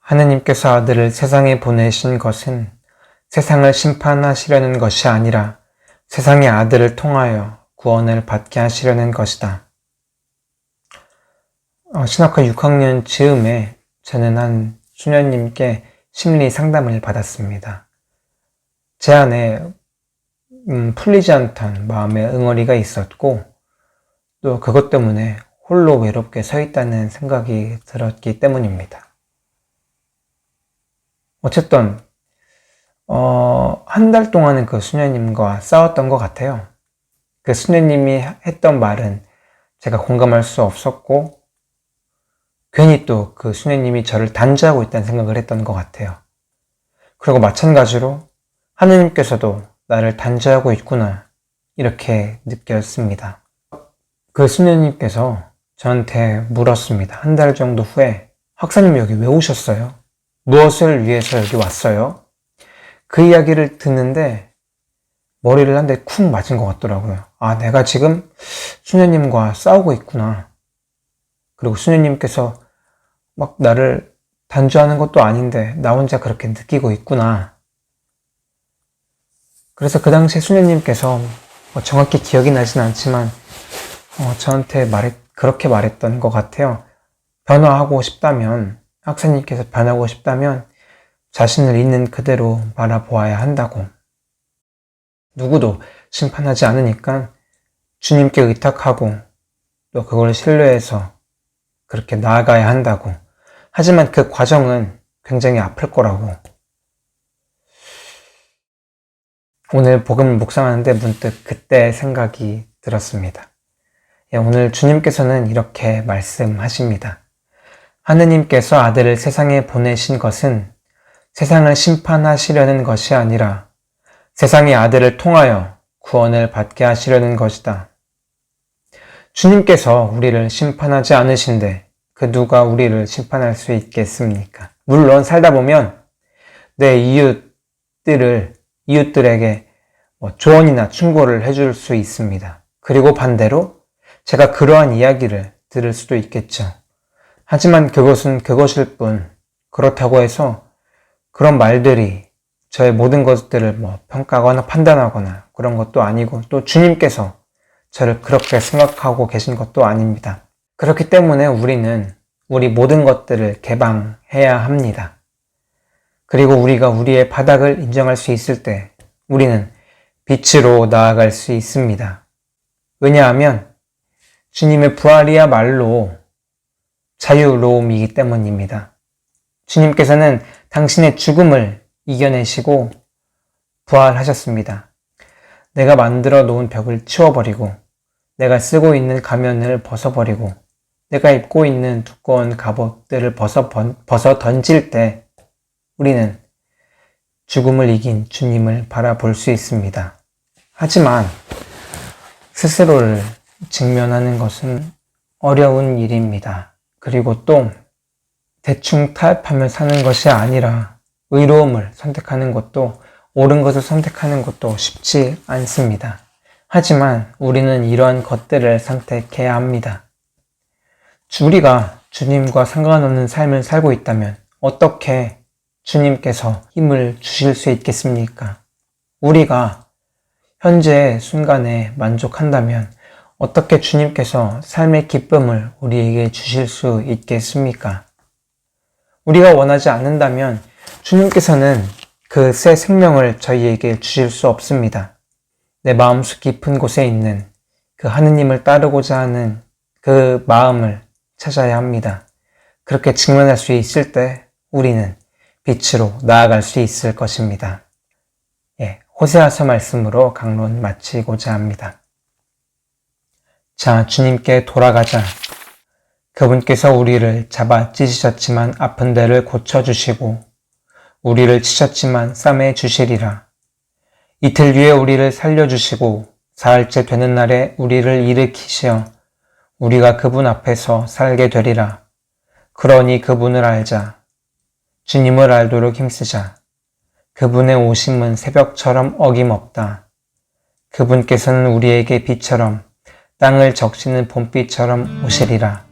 하느님께서 아들을 세상에 보내신 것은 세상을 심판하시려는 것이 아니라 세상의 아들을 통하여 구원을 받게 하시려는 것이다. 신학과 6학년 즈음에 저는 한 수녀님께 심리 상담을 받았습니다. 제 안에 풀리지 않던 마음의 응어리가 있었고 또 그것 때문에 홀로 외롭게 서 있다는 생각이 들었기 때문입니다. 어쨌든 한 달 동안은 그 수녀님과 싸웠던 것 같아요. 그 수녀님이 했던 말은 제가 공감할 수 없었고 괜히 또 그 수녀님이 저를 단죄하고 있다는 생각을 했던 것 같아요. 그리고 마찬가지로 하느님께서도 나를 단죄하고 있구나 이렇게 느꼈습니다. 그 수녀님께서 저한테 물었습니다. 한 달 정도 후에 박사님 여기 왜 오셨어요? 무엇을 위해서 여기 왔어요? 그 이야기를 듣는데 머리를 한 대 쿵 맞은 것 같더라고요. 아, 내가 지금 수녀님과 싸우고 있구나. 그리고 수녀님께서 막 나를 단죄하는 것도 아닌데 나 혼자 그렇게 느끼고 있구나. 그래서 그 당시에 수녀님께서 정확히 기억이 나진 않지만 저한테 그렇게 말했던 것 같아요. 변화하고 싶다면, 학사님께서 변하고 싶다면 자신을 있는 그대로 바라보아야 한다고. 누구도 심판하지 않으니까 주님께 의탁하고 또 그걸 신뢰해서 그렇게 나아가야 한다고. 하지만 그 과정은 굉장히 아플 거라고. 오늘 복음을 묵상하는데 문득 그때 생각이 들었습니다. 오늘 주님께서는 이렇게 말씀하십니다. 하느님께서 아들을 세상에 보내신 것은 세상을 심판하시려는 것이 아니라 세상의 아들을 통하여 구원을 받게 하시려는 것이다. 주님께서 우리를 심판하지 않으신데 그 누가 우리를 심판할 수 있겠습니까? 물론 살다 보면 내 이웃들에게 조언이나 충고를 해줄 수 있습니다. 그리고 반대로 제가 그러한 이야기를 들을 수도 있겠죠. 하지만 그것은 그것일 뿐, 그렇다고 해서 그런 말들이 저의 모든 것들을 평가하거나 판단하거나 그런 것도 아니고 또 주님께서 저를 그렇게 생각하고 계신 것도 아닙니다. 그렇기 때문에 우리는 우리 모든 것들을 개방해야 합니다. 그리고 우리가 우리의 바닥을 인정할 수 있을 때 우리는 빛으로 나아갈 수 있습니다. 왜냐하면 주님의 부활이야말로 자유로움이기 때문입니다. 주님께서는 당신의 죽음을 이겨내시고 부활하셨습니다. 내가 만들어 놓은 벽을 치워버리고 내가 쓰고 있는 가면을 벗어버리고 내가 입고 있는 두꺼운 갑옷들을 벗어 던질 때 우리는 죽음을 이긴 주님을 바라볼 수 있습니다. 하지만 스스로를 직면하는 것은 어려운 일입니다. 그리고 또 대충 타협하며 사는 것이 아니라 의로움을 선택하는 것도 옳은 것을 선택하는 것도 쉽지 않습니다. 하지만 우리는 이러한 것들을 선택해야 합니다. 우리가 주님과 상관없는 삶을 살고 있다면 어떻게 주님께서 힘을 주실 수 있겠습니까? 우리가 현재의 순간에 만족한다면 어떻게 주님께서 삶의 기쁨을 우리에게 주실 수 있겠습니까? 우리가 원하지 않는다면 주님께서는 그 새 생명을 저희에게 주실 수 없습니다. 내 마음속 깊은 곳에 있는 그 하느님을 따르고자 하는 그 마음을 찾아야 합니다. 그렇게 직면할 수 있을 때 우리는 빛으로 나아갈 수 있을 것입니다. 호세아서 말씀으로 강론 마치고자 합니다. 자, 주님께 돌아가자. 그분께서 우리를 잡아 찢으셨지만 아픈 데를 고쳐주시고 우리를 치셨지만 싸매 주시리라. 이틀 뒤에 우리를 살려주시고 사흘째 되는 날에 우리를 일으키시어 우리가 그분 앞에서 살게 되리라. 그러니 그분을 알자. 주님을 알도록 힘쓰자. 그분의 오심은 새벽처럼 어김없다. 그분께서는 우리에게 빛처럼 땅을 적시는 봄비처럼 오시리라.